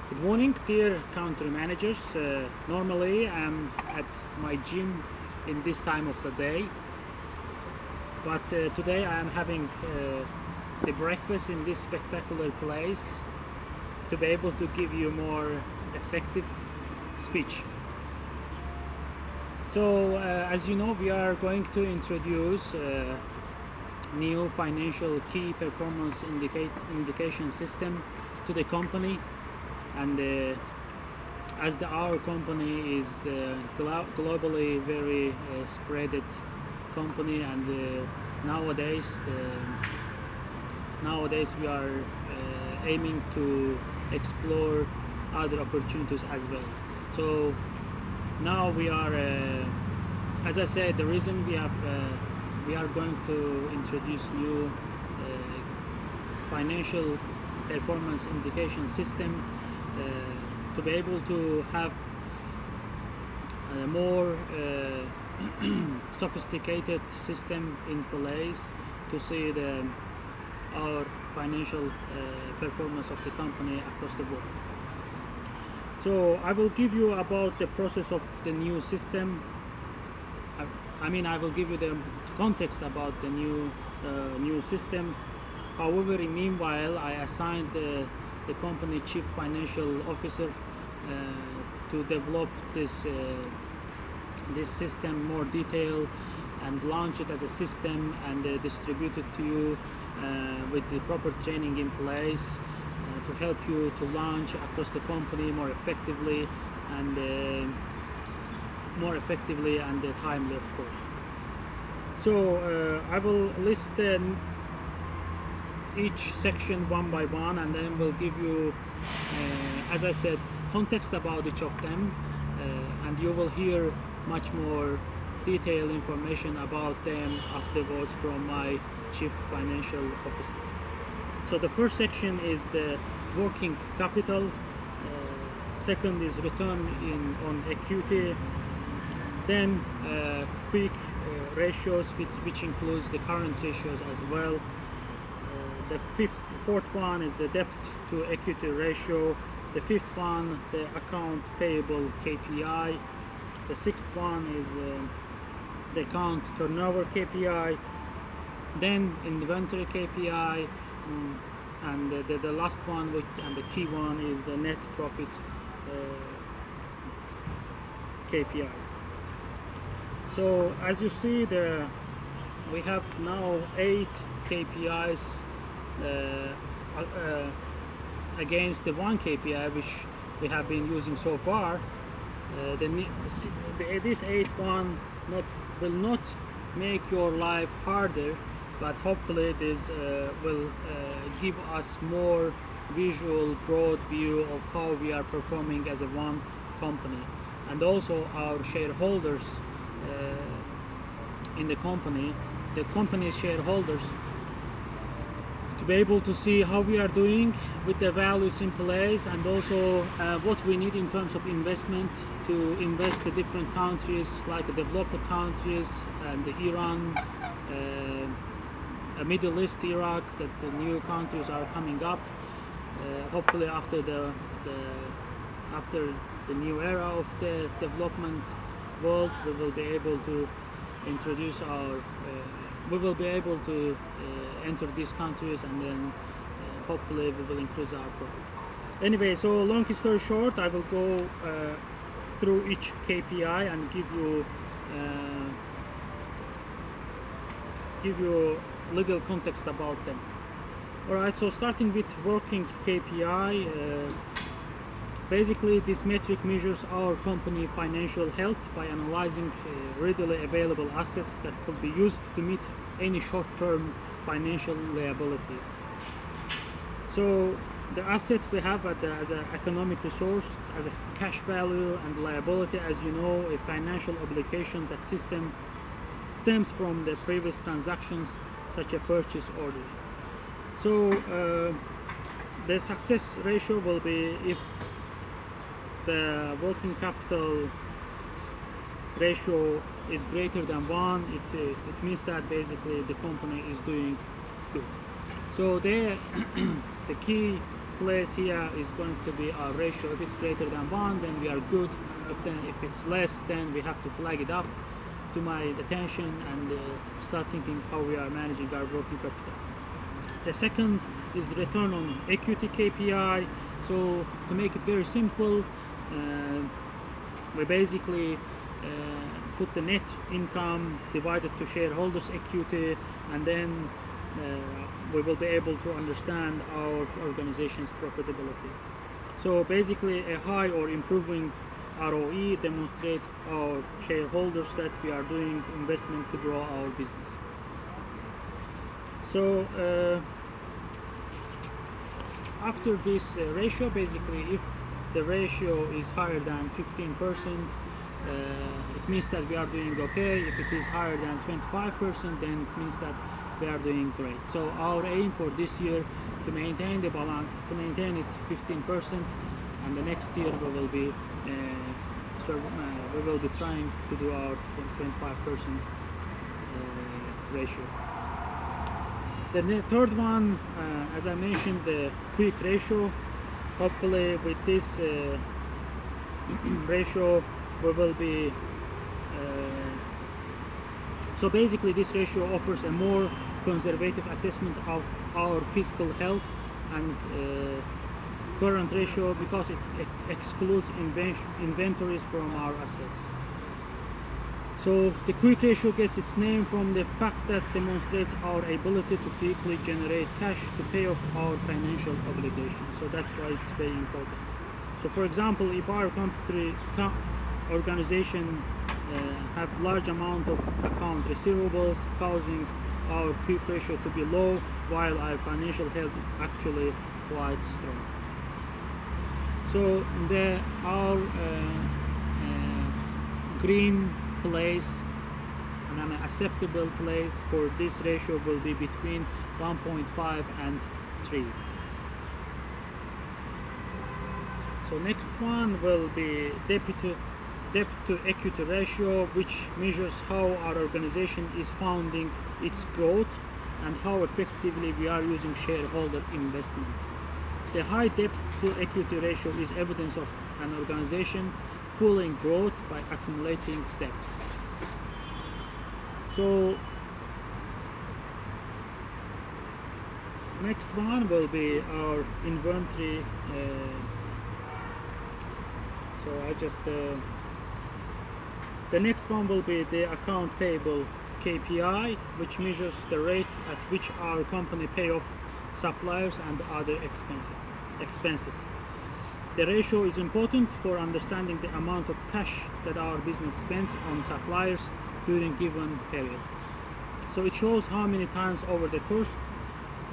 Good morning, dear country managers. Normally I'm at my gym in this time of the day, but today I am having the breakfast in this spectacular place to be able to give you more effective speech. So, as you know, we are going to introduce new financial key performance indication system to the company, and our company is globally very spreaded company, and nowadays we are aiming to explore other opportunities as well. So now we are, as I said, the reason we are going to introduce new financial performance indication system to be able to have a more sophisticated system in place to see our financial performance of the company across the board. So I will give you about the process of the new system. I will give you the context about the new system. However, in meanwhile, I assigned the company chief financial officer to develop this system more detail and launch it as a system and distribute it to you with the proper training in place to help you to launch across the company more effectively and timely, of course. So I will list each section one by one, and then we'll give you, as I said, context about each of them, and you will hear much more detailed information about them afterwards from my chief financial officer. So the first section is the working capital, second is return on equity, then quick ratios, which includes the current ratios as well. The fourth one is the debt to equity ratio. The fifth one, the account payable KPI. The sixth one is the account turnover KPI. Then inventory KPI, and the last one, and the key one, is the net profit KPI. So as you see, we have now 8 KPIs against the 1 KPI which we have been using so far. This 8th one will not make your life harder, but hopefully this will give us more visual, broad view of how we are performing as a one company, and also our shareholders in the company's shareholders, to be able to see how we are doing with the values in place, and also what we need in terms of investment to invest the different countries, like the developed countries and the Iran, Middle East, Iraq, that the new countries are coming up. Hopefully after the new era of the development world, we will be able to introduce enter these countries, and then hopefully we will increase our profit. Anyway, so long story short, I will go through each KPI and give you little context about them. Alright, so starting with working KPI, basically this metric measures our company financial health by analyzing readily available assets that could be used to meet any short-term financial liabilities. So the asset we have as an economic resource, as a cash value and liability, as you know, a financial obligation that stems from the previous transactions, such a purchase order. So the success ratio will be, if the working capital ratio is greater than 1, it means that basically the company is doing good. So the key place here is going to be our ratio. If it's greater than 1, then we are good. If it's less, then we have to flag it up to my attention and start thinking how we are managing our working capital. The second is return on equity KPI. So to make it very simple, we basically put the net income divided to shareholders' equity, and then we will be able to understand our organization's profitability. So basically a high or improving ROE demonstrates our shareholders that we are doing investment to grow our business. So after this ratio, basically if the ratio is higher than 15%, it means that we are doing okay. If it is higher than 25%, then it means that we are doing great. So our aim for this year to maintain the balance, to maintain it 15%, and the next year we will be trying to do our 25% ratio. The third one, as I mentioned, the quick ratio. Hopefully with this ratio we will be so basically this ratio offers a more conservative assessment of our fiscal health and current ratio, because it excludes inventories from our assets. So the quick ratio gets its name from the fact that demonstrates our ability to quickly generate cash to pay off our financial obligations. So that's why it's very important. So for example, if our organization have large amount of account receivables, causing our quick ratio to be low, while our financial health is actually quite strong. So our green place and an acceptable place for this ratio will be between 1.5 and 3. So next one will be debt to equity ratio, which measures how our organization is funding its growth and how effectively we are using shareholder investment. The high debt to equity ratio is evidence of an organization fueling growth by accumulating debt. So next one will be our inventory. The next one will be the account payable KPI, which measures the rate at which our company pay off suppliers and other expenses. The ratio is important for understanding the amount of cash that our business spends on suppliers during a given period. So it shows how many times over the course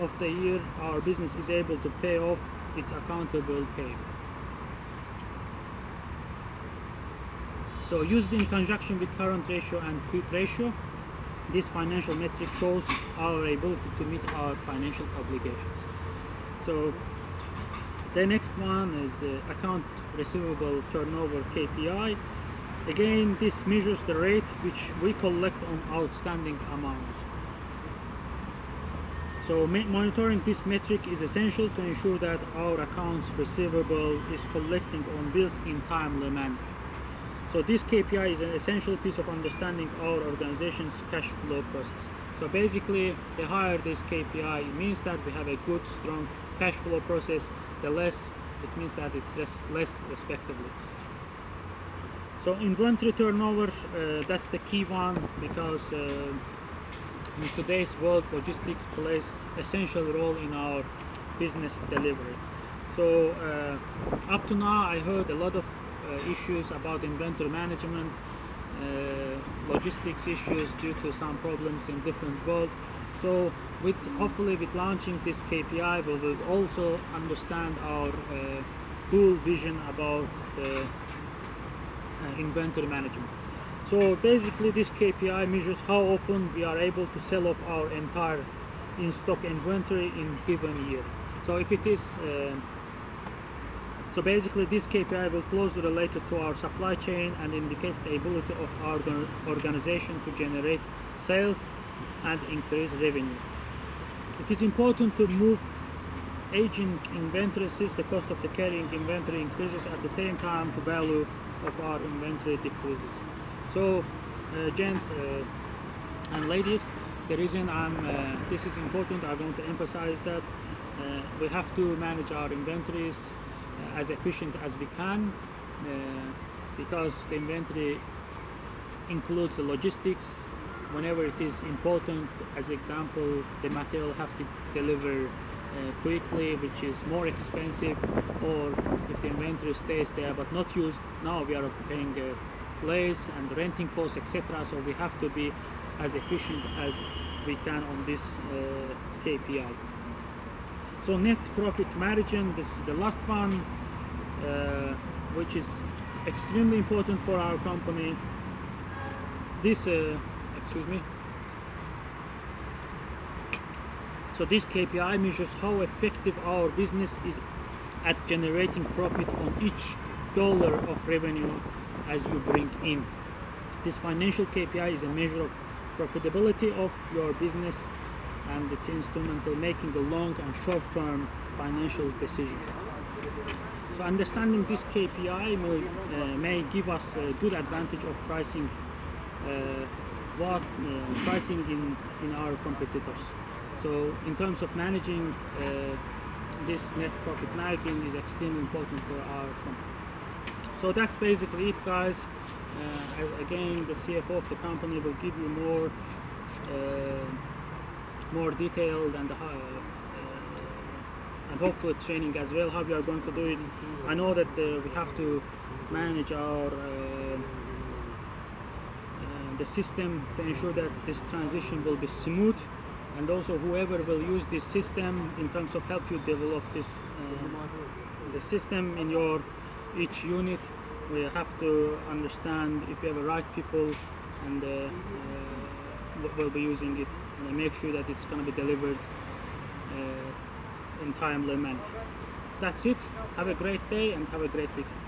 of the year our business is able to pay off its accountable payable. So used in conjunction with current ratio and quick ratio, this financial metric shows our ability to meet our financial obligations. So the next one is the account receivable turnover KPI. Again, this measures the rate which we collect on outstanding amounts. So monitoring this metric is essential to ensure that our accounts receivable is collecting on bills in timely manner. So this KPI is an essential piece of understanding our organization's cash flow process. So basically, the higher this KPI, it means that we have a good, strong cash flow process. The less, it means that it's less respectively. So inventory turnover, that's the key one, because in today's world, logistics plays essential role in our business delivery. So up to now, I heard a lot of issues about inventory management, logistics issues due to some problems in different world. So hopefully with launching this KPI, we will also understand our full vision about inventory management. So basically this KPI measures how often we are able to sell off our entire in-stock inventory in given year. So if it is so basically this KPI will closely related to our supply chain and indicates the ability of our organization to generate sales and increase revenue. It is important to move aging inventory, since the cost of the carrying inventory increases, at the same time the value of our inventory decreases. So gents and ladies, the reason this is important, I want to emphasize that we have to manage our inventories as efficient as we can, because the inventory includes the logistics. Whenever it is important, as example, the material have to deliver quickly, which is more expensive, or if the inventory stays there but not used, now we are paying place and renting costs, etc. So we have to be as efficient as we can on this KPI. So net profit margin, this is the last one, which is extremely important for our company. This excuse me. So this KPI measures how effective our business is at generating profit on each dollar of revenue as you bring in. This financial KPI is a measure of profitability of your business, and it's instrumental making the long and short-term financial decisions. So understanding this KPI may give us a good advantage of pricing pricing in our competitors. So in terms of managing this net profit margin is extremely important for our company. So that's basically it, guys. Again, the CFO of the company will give you more detailed and hopefully training as well how we are going to do it. I know that we have to manage our the system to ensure that this transition will be smooth, and also whoever will use this system in terms of help you develop this the system in your each unit. We have to understand if you have the right people and will be using it, and make sure that it's going to be delivered in timely manner. That's it. Have a great day and have a great weekend.